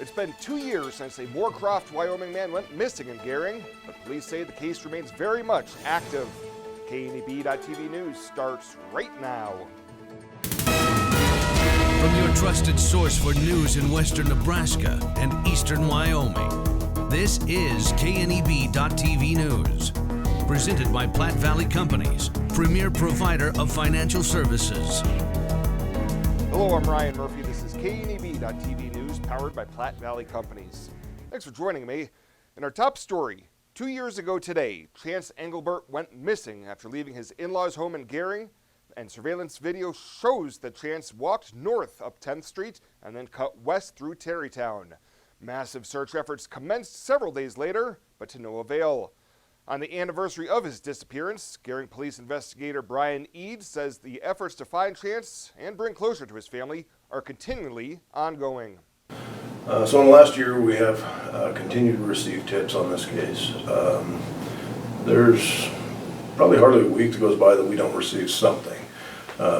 It's been 2 years since a Moorcroft, Wyoming man went missing in Gering, but police say the case remains very much active. KNEB.TV News starts right now. From your trusted source for news in western Nebraska and eastern Wyoming, this is KNEB.TV News. Presented by Platte Valley Companies, premier provider of financial services. Hello, I'm Ryan Murphy. This is KNEB.TV News, powered by Platte Valley Companies. Thanks for joining me. In our top story, 2 years ago today, Chance Englebert went missing after leaving his in-laws' home in Gering, and surveillance video shows that Chance walked north up 10th Street and then cut west through Terrytown. Massive search efforts commenced several days later, but to no avail. On the anniversary of his disappearance, Gering Police investigator Brian Eads says the efforts to find Chance and bring closure to his family are continually ongoing. So in the last year, we have continued to receive tips on this case. There's probably hardly a week that goes by that we don't receive something,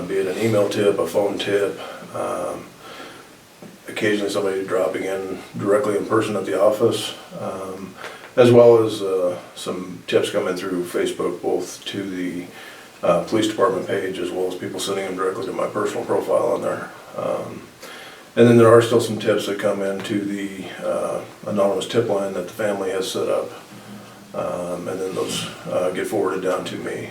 be it an email tip, a phone tip, occasionally somebody dropping in directly in person at the office, as well as some tips coming through Facebook, both to the police department page as well as people sending them directly to my personal profile on there. And then there are still some tips that come into the anonymous tip line that the family has set up, and then those get forwarded down to me.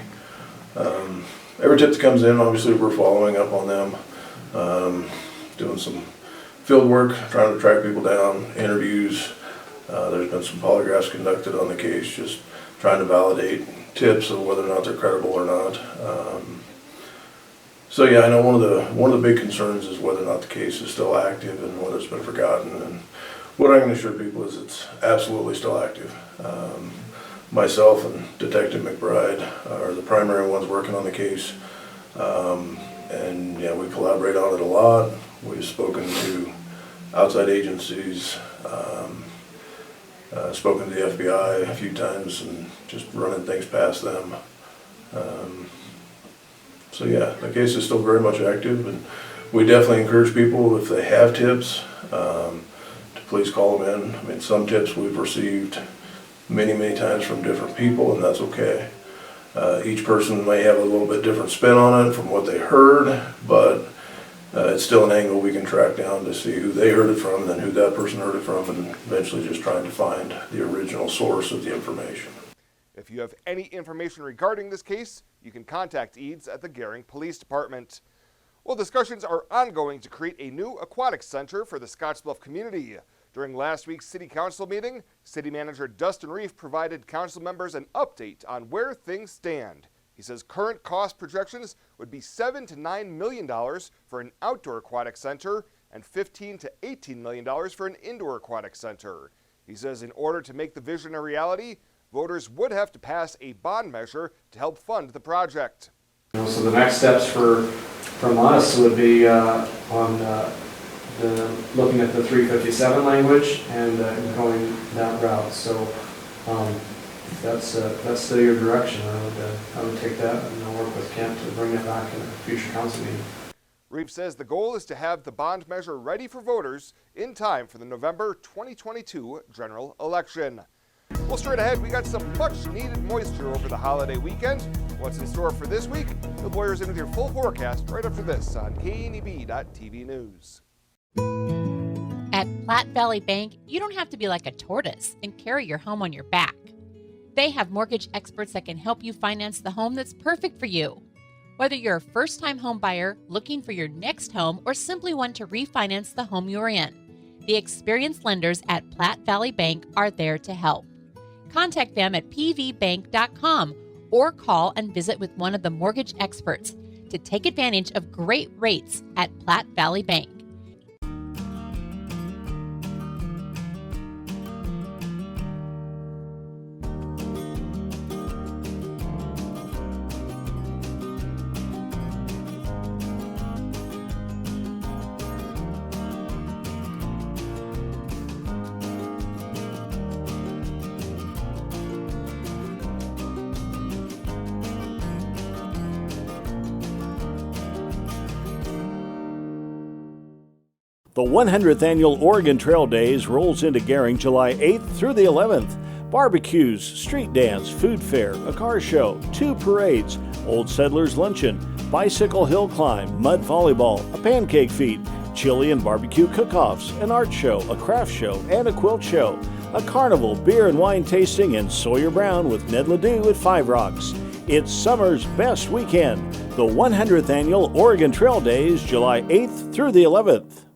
Every tip that comes in, obviously we're following up on them, doing some field work, trying to track people down, interviews. There's been some polygraphs conducted on the case, just trying to validate tips of whether or not they're credible or not. So yeah, I know one of the big concerns is whether or not the case is still active and whether it's been forgotten. And what I can assure people is it's absolutely still active. Myself and Detective McBride are the primary ones working on the case, and yeah, we collaborate on it a lot. We've spoken to outside agencies. Spoken to the FBI a few times and just running things past them. So yeah, the case is still very much active, and we definitely encourage people, if they have tips, to please call them in. I mean, some tips we've received many times from different people, and that's okay. Each person may have a little bit different spin on it from what they heard, but it's still an angle we can track down to see who they heard it from, and then who that person heard it from, and eventually just trying to find the original source of the information. If you have any information regarding this case, you can contact Eads at the Gering Police Department. Well, discussions are ongoing to create a new aquatic center for the Scottsbluff community. During last week's City Council meeting, City Manager Dustin Reef provided council members an update on where things stand. He says current cost projections would be $7 to $9 million for an outdoor aquatic center and $15 to $18 million for an indoor aquatic center. He says in order to make the vision a reality, voters would have to pass a bond measure to help fund the project. So the next steps from us would be looking at the 357 language and going that route. So that's still your direction. I would take that and I'll work with Kent to bring it back in a future council meeting. Reeves says the goal is to have the bond measure ready for voters in time for the November 2022 general election. Well, straight ahead, we got some much-needed moisture over the holiday weekend. What's in store for this week? The Boyer's in with your full forecast right after this on KNEB.TV News. At Platte Valley Bank, you don't have to be like a tortoise and carry your home on your back. They have mortgage experts that can help you finance the home that's perfect for you. Whether you're a first-time home buyer looking for your next home or simply want to refinance the home you're in, the experienced lenders at Platte Valley Bank are there to help. Contact them at pvbank.com or call and visit with one of the mortgage experts to take advantage of great rates at Platte Valley Bank. The 100th Annual Oregon Trail Days rolls into Gering July 8th through the 11th. Barbecues, street dance, food fair, a car show, 2 parades, Old Settlers Luncheon, bicycle hill climb, mud volleyball, a pancake feed, chili and barbecue cook-offs, an art show, a craft show, and a quilt show. A carnival, beer and wine tasting, and Sawyer Brown with Ned Ledoux at Five Rocks. It's summer's best weekend. The 100th Annual Oregon Trail Days, July 8th through the 11th.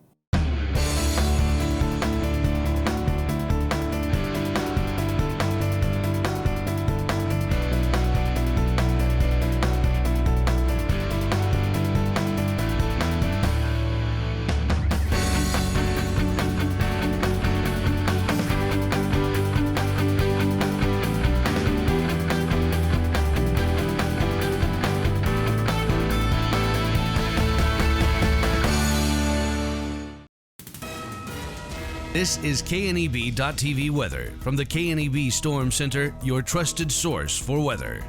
This is KNEB.TV weather from the KNEB Storm Center, your trusted source for weather.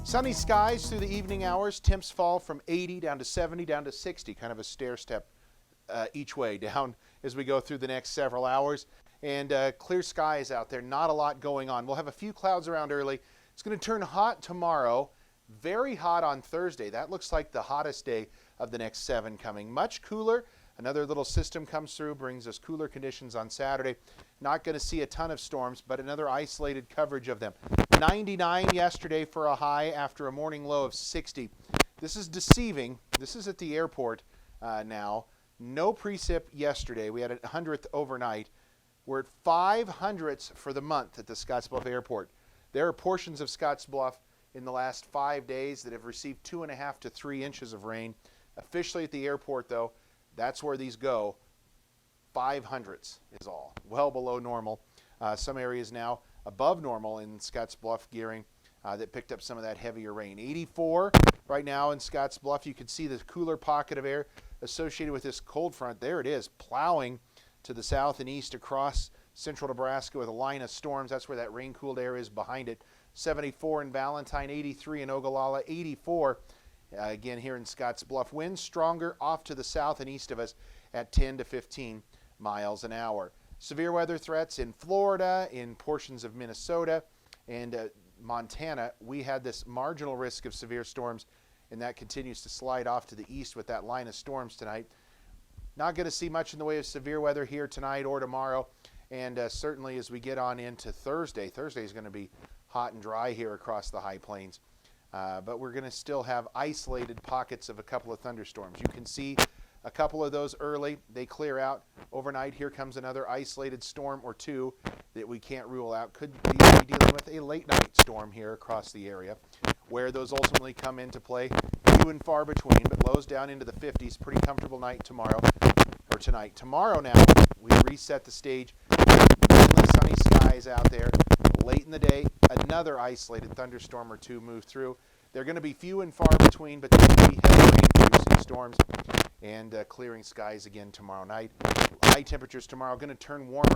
Sunny skies through the evening hours. Temps fall from 80 down to 70 down to 60. Kind of a stair step each way down as we go through the next several hours. And clear skies out there. Not a lot going on. We'll have a few clouds around early. It's going to turn hot tomorrow. Very hot on Thursday. That looks like the hottest day of the next 7 coming. Much cooler. Another little system comes through, brings us cooler conditions on Saturday. Not going to see a ton of storms, but another isolated coverage of them. 99 yesterday for a high after a morning low of 60. This is deceiving. This is at the airport now. No precip yesterday. We had a 100th overnight. We're at 500ths for the month at the Scottsbluff Airport. There are portions of Scottsbluff in the last 5 days that have received 2.5 to 3 inches of rain. Officially at the airport, though, that's where these go. 500ths is all. Well below normal. Some areas now above normal in Scottsbluff, Gering, that picked up some of that heavier rain. 84 right now in Scottsbluff. You can see the cooler pocket of air associated with this cold front. There it is, plowing to the south and east across central Nebraska with a line of storms. That's where that rain-cooled air is behind it. 74 in Valentine, 83 in Ogallala, 84 again here in Scottsbluff. Winds stronger off to the south and east of us at 10 to 15 miles an hour. Severe weather threats in Florida, in portions of Minnesota, and Montana. We had this marginal risk of severe storms, and that continues to slide off to the east with that line of storms tonight. Not going to see much in the way of severe weather here tonight or tomorrow, and certainly as we get on into Thursday. Thursday is going to be hot and dry here across the high plains. But we're going to still have isolated pockets of a couple of thunderstorms. You can see a couple of those early. They clear out overnight. Here comes another isolated storm or two that we can't rule out. Could be dealing with a late night storm here across the area. Where those ultimately come into play, few and far between, but lows down into the 50s. Pretty comfortable night tomorrow, or tonight. Tomorrow now, we reset the stage. Endless sunny skies out there. Late in the day, another isolated thunderstorm or two move through. They're going to be few and far between, but they're going to be heavy rain-producing storms and clearing skies again tomorrow night. High temperatures tomorrow going to turn warmer.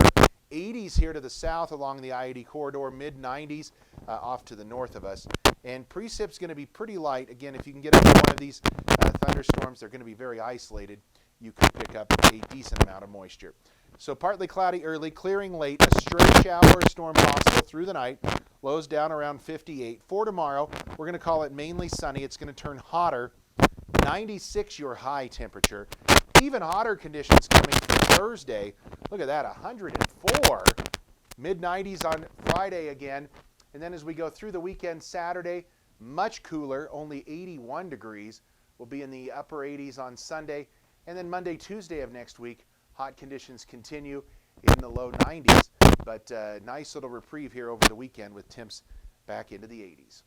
80s here to the south along the I-80 corridor, mid-90s off to the north of us. And precip's going to be pretty light. Again, if you can get up to one of these thunderstorms, they're going to be very isolated. You can pick up a decent amount of moisture. So partly cloudy early, clearing late, a stray shower or storm possible through the night. Lows down around 58. For tomorrow, we're going to call it mainly sunny. It's going to turn hotter. 96 your high temperature. Even hotter conditions coming Thursday. Look at that, 104. Mid-90s on Friday again. And then as we go through the weekend, Saturday, much cooler, only 81 degrees. We'll be in the upper 80s on Sunday. And then Monday, Tuesday of next week, hot conditions continue in the low 90s. But nice little reprieve here over the weekend with temps back into the 80s.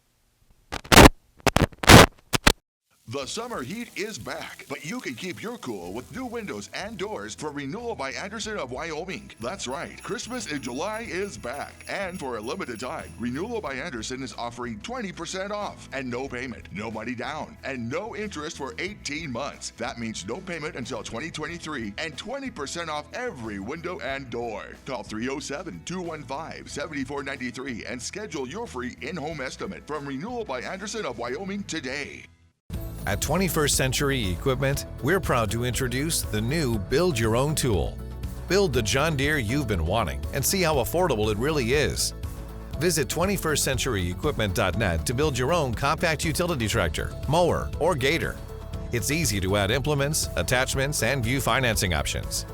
The summer heat is back, but you can keep your cool with new windows and doors from Renewal by Anderson of Wyoming. That's right, Christmas in July is back. And for a limited time, Renewal by Anderson is offering 20% off and no payment, no money down, and no interest for 18 months. That means no payment until 2023 and 20% off every window and door. Call 307-215-7493 and schedule your free in-home estimate from Renewal by Anderson of Wyoming today. At 21st Century Equipment, we're proud to introduce the new Build Your Own tool. Build the John Deere you've been wanting and see how affordable it really is. Visit 21stcenturyequipment.net to build your own compact utility tractor, mower, or gator. It's easy to add implements, attachments, and view financing options.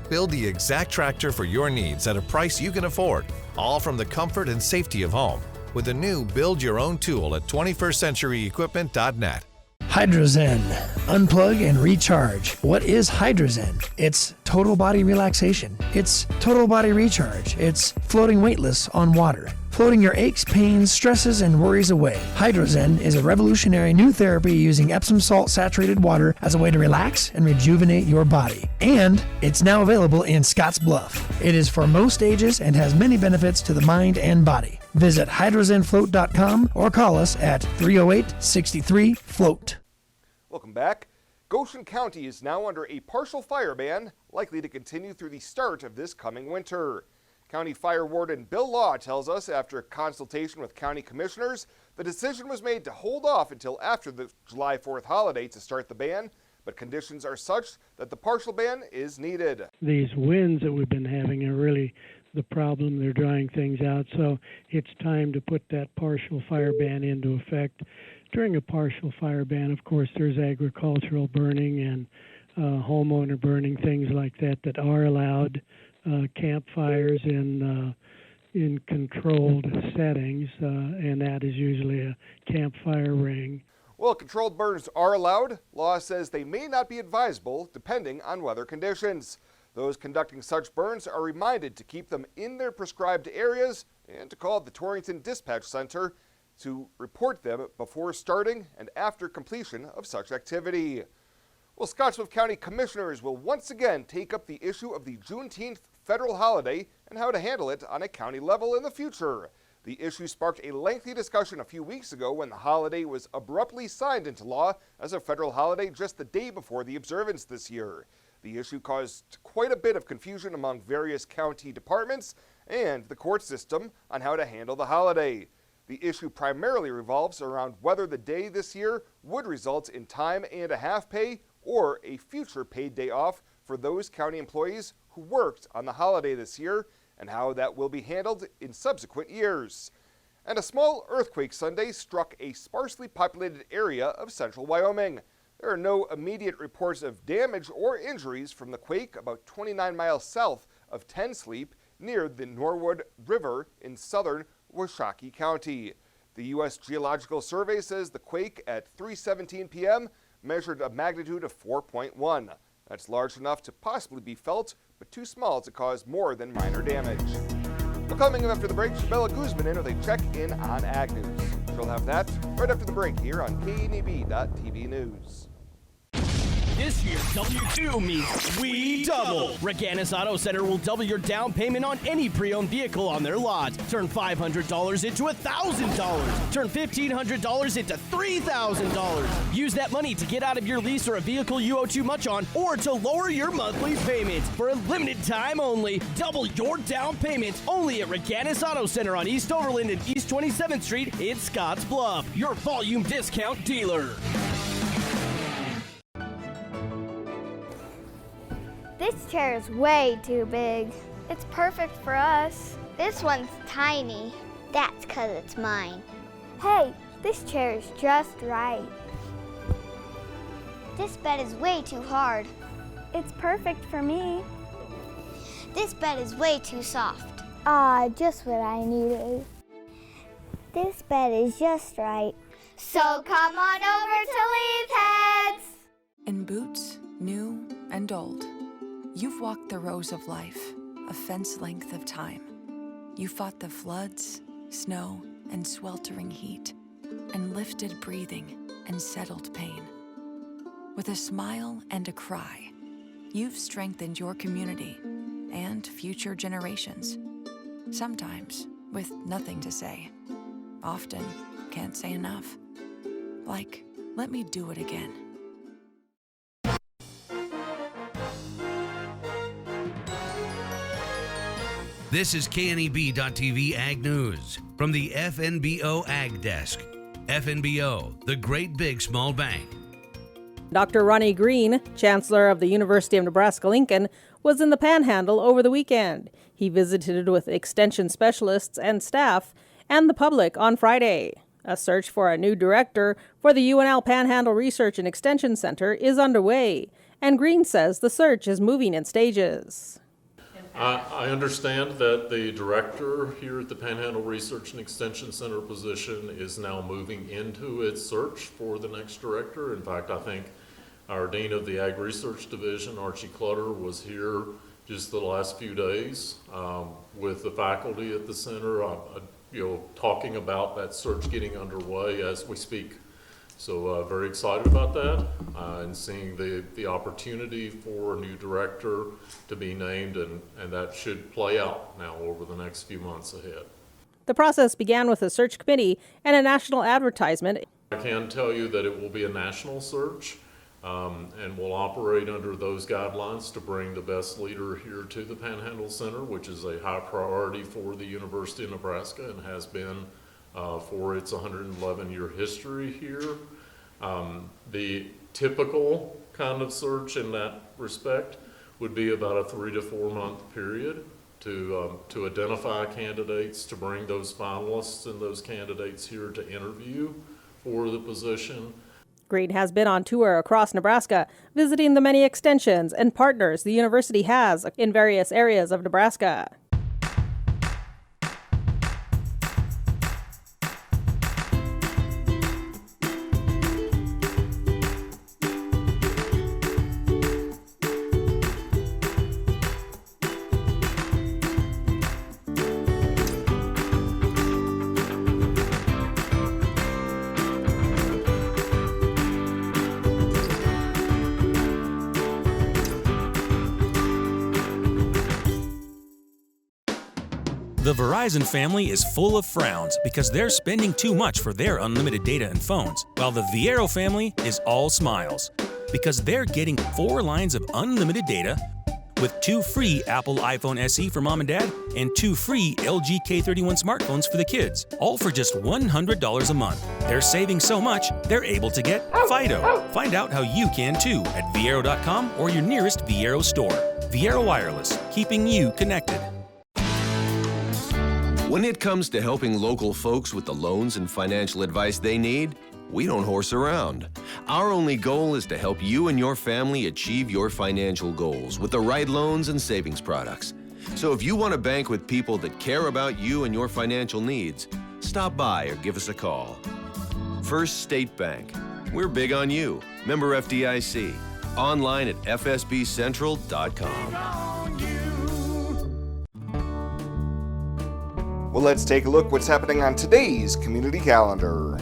Build the exact tractor for your needs at a price you can afford, all from the comfort and safety of home, with the new Build Your Own tool at 21stcenturyequipment.net. Hydrozen. Unplug and recharge. What is Hydrozen? It's total body relaxation. It's total body recharge. It's floating weightless on water. Floating your aches, pains, stresses, and worries away. Hydrozen is a revolutionary new therapy using Epsom salt saturated water as a way to relax and rejuvenate your body. And it's now available in Scottsbluff. It is for most ages and has many benefits to the mind and body. Visit hydrozenfloat.com or call us at 308-63-FLOAT. Welcome back. Goshen County is now under a partial fire ban, likely to continue through the start of this coming winter. County Fire Warden Bill Law tells us after consultation with county commissioners, the decision was made to hold off until after the July 4th holiday to start the ban, but conditions are such that the partial ban is needed. These winds that we've been having are really the problem. They're drying things out, so it's time to put that partial fire ban into effect. During a partial fire ban, of course, there's agricultural burning and homeowner burning, things like that are allowed. Campfires in controlled settings, and that is usually a campfire ring. Well, controlled burns are allowed. Law says they may not be advisable depending on weather conditions. Those conducting such burns are reminded to keep them in their prescribed areas and to call the Torrington Dispatch Center to report them before starting and after completion of such activity. Well, Scottsbluff County Commissioners will once again take up the issue of the Juneteenth federal holiday and how to handle it on a county level in the future. The issue sparked a lengthy discussion a few weeks ago when the holiday was abruptly signed into law as a federal holiday just the day before the observance this year. The issue caused quite a bit of confusion among various county departments and the court system on how to handle the holiday. The issue primarily revolves around whether the day this year would result in time and a half pay or a future paid day off for those county employees who worked on the holiday this year and how that will be handled in subsequent years. And a small earthquake Sunday struck a sparsely populated area of central Wyoming. There are no immediate reports of damage or injuries from the quake about 29 miles south of Ten Sleep near the Norwood River in southern Washakie County. The U.S. Geological Survey says the quake at 3:17 p.m. measured a magnitude of 4.1. That's large enough to possibly be felt, but too small to cause more than minor damage. Well, coming up after the break, Chabella Guzman in with a check-in on Ag News. She'll have that right after the break here on KNEB.TV News. This year, W2 means we double. Reganis Auto Center will double your down payment on any pre-owned vehicle on their lot. Turn $500 into $1,000. Turn $1,500 into $3,000. Use that money to get out of your lease or a vehicle you owe too much on, or to lower your monthly payments. For a limited time only, double your down payment only at Reganis Auto Center on East Overland and East 27th Street in Scottsbluff, your volume discount dealer. This chair is way too big. It's perfect for us. This one's tiny. That's 'cause it's mine. Hey, this chair is just right. This bed is way too hard. It's perfect for me. This bed is way too soft. Ah, just what I needed. This bed is just right. So come on over to Leaf Heads. In boots, new and old, you've walked the rows of life, a fence length of time. You fought the floods, snow, and sweltering heat, and lifted breathing and settled pain. With a smile and a cry, you've strengthened your community and future generations. Sometimes with nothing to say. Often can't say enough. Like, let me do it again. This is KNEB.TV Ag News from the FNBO Ag Desk. FNBO, the Great Big Small Bank. Dr. Ronnie Green, Chancellor of the University of Nebraska-Lincoln, was in the Panhandle over the weekend. He visited with extension specialists and staff and the public on Friday. A search for a new director for the UNL Panhandle Research and Extension Center is underway, and Green says the search is moving in stages. I understand that the director here at the Panhandle Research and Extension Center position is now moving into its search for the next director. In fact, I think our Dean of the Ag Research Division, Archie Clutter, was here just the last few days with the faculty at the center, talking about that search getting underway as we speak. So very excited about that and seeing the opportunity for a new director to be named, and that should play out now over the next few months ahead. The process began with a search committee and a national advertisement. I can tell you that it will be a national search and will operate under those guidelines to bring the best leader here to the Panhandle Center, which is a high priority for the University of Nebraska and has been for its 111-year history here. The typical kind of search in that respect would be about a 3 to 4 month period to identify candidates, to bring those finalists and those candidates here to interview for the position. Green has been on tour across Nebraska, visiting the many extensions and partners the university has in various areas of Nebraska. The Verizon family is full of frowns because they're spending too much for their unlimited data and phones, while the Viero family is all smiles because they're getting 4 lines of unlimited data with 2 free Apple iPhone SE for mom and dad and 2 free LG K31 smartphones for the kids, all for just $100 a month. They're saving so much, they're able to get Fido. Find out how you can too at Viero.com or your nearest Viero store. Viero Wireless, keeping you connected. When it comes to helping local folks with the loans and financial advice they need, we don't horse around. Our only goal is to help you and your family achieve your financial goals with the right loans and savings products. So if you want to bank with people that care about you and your financial needs, stop by or give us a call. First State Bank. We're big on you. Member FDIC. Online at fsbcentral.com. Well, let's take a look what's happening on today's community calendar.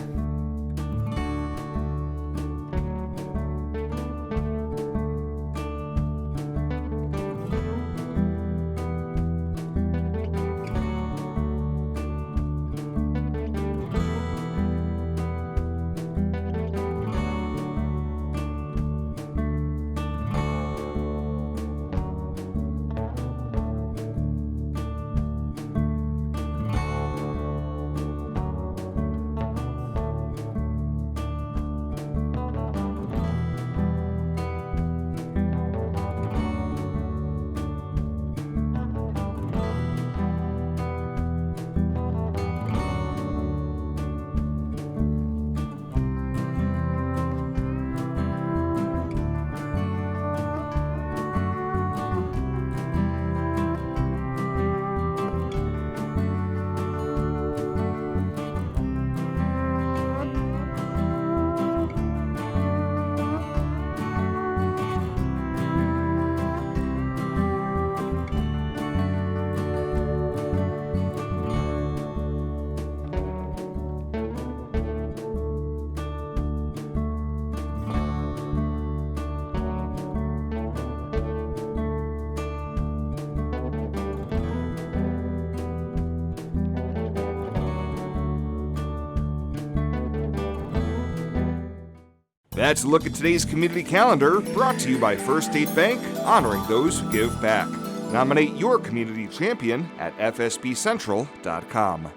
That's a look at today's community calendar, brought to you by First State Bank, honoring those who give back. Nominate your community champion at fsbcentral.com.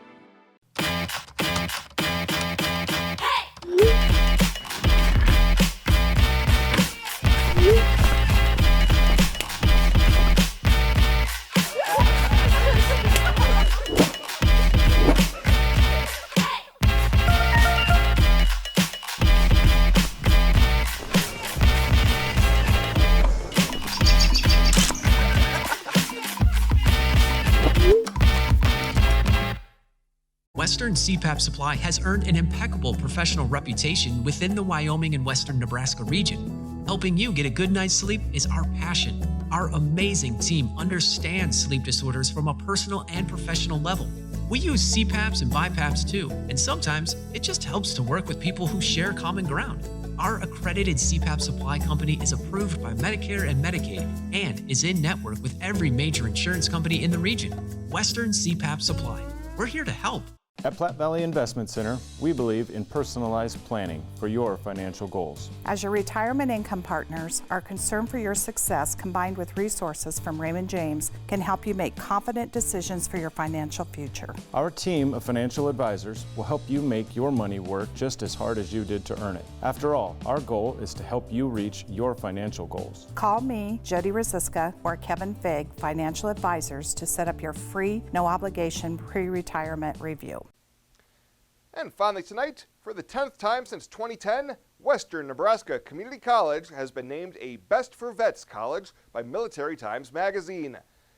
Western CPAP Supply has earned an impeccable professional reputation within the Wyoming and Western Nebraska region. Helping you get a good night's sleep is our passion. Our amazing team understands sleep disorders from a personal and professional level. We use CPAPs and BiPAPs too, and sometimes it just helps to work with people who share common ground. Our accredited CPAP supply company is approved by Medicare and Medicaid and is in network with every major insurance company in the region. Western CPAP Supply. We're here to help. At Platte Valley Investment Center, we believe in personalized planning for your financial goals. As your retirement income partners, our concern for your success combined with resources from Raymond James can help you make confident decisions for your financial future. Our team of financial advisors will help you make your money work just as hard as you did to earn it. After all, our goal is to help you reach your financial goals. Call me, Jody Rosiska, or Kevin Fig, Financial Advisors, to set up your free, no obligation pre-retirement review. And finally tonight, for the 10th time since 2010, Western Nebraska Community College has been named a Best for Vets college by Military Times Magazine.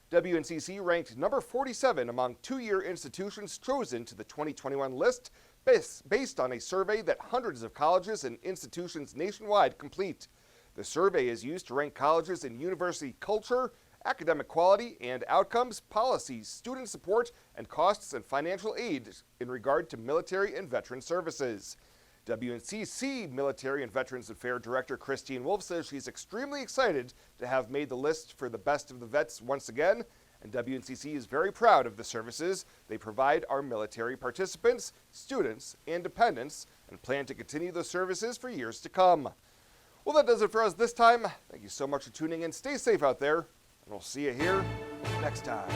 WNCC ranked number 47 among two-year institutions chosen to the 2021 list based on a survey that hundreds of colleges and institutions nationwide complete. The survey is used to rank colleges in university culture, academic quality and outcomes, policies, student support, and costs and financial aid in regard to military and veteran services. WNCC Military and Veterans Affairs Director Christine Wolf says she's extremely excited to have made the list for the best of the vets once again, and WNCC is very proud of the services they provide our military participants, students, and dependents, and plan to continue those services for years to come. Well, that does it for us this time. Thank you so much for tuning in. Stay safe out there. And we'll see you here next time.